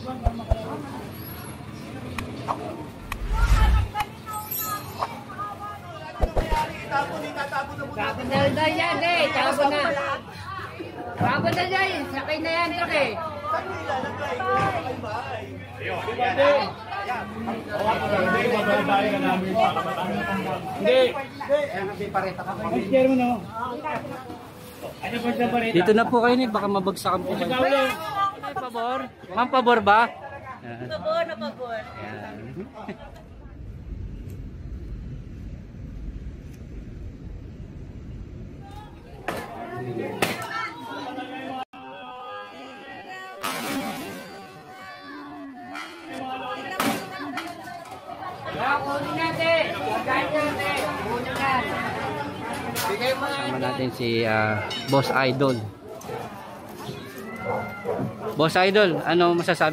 Tapon na yan eh. Tapon na. Tapon na yan. Sakay na yan, truck eh. Dito na po kayo, baka mabagsakan po kayo. May pabor? Ma'am, pabor ba? Pabor na pabor. Sama natin si Boss Idol. Boss Idol, ano masasabi?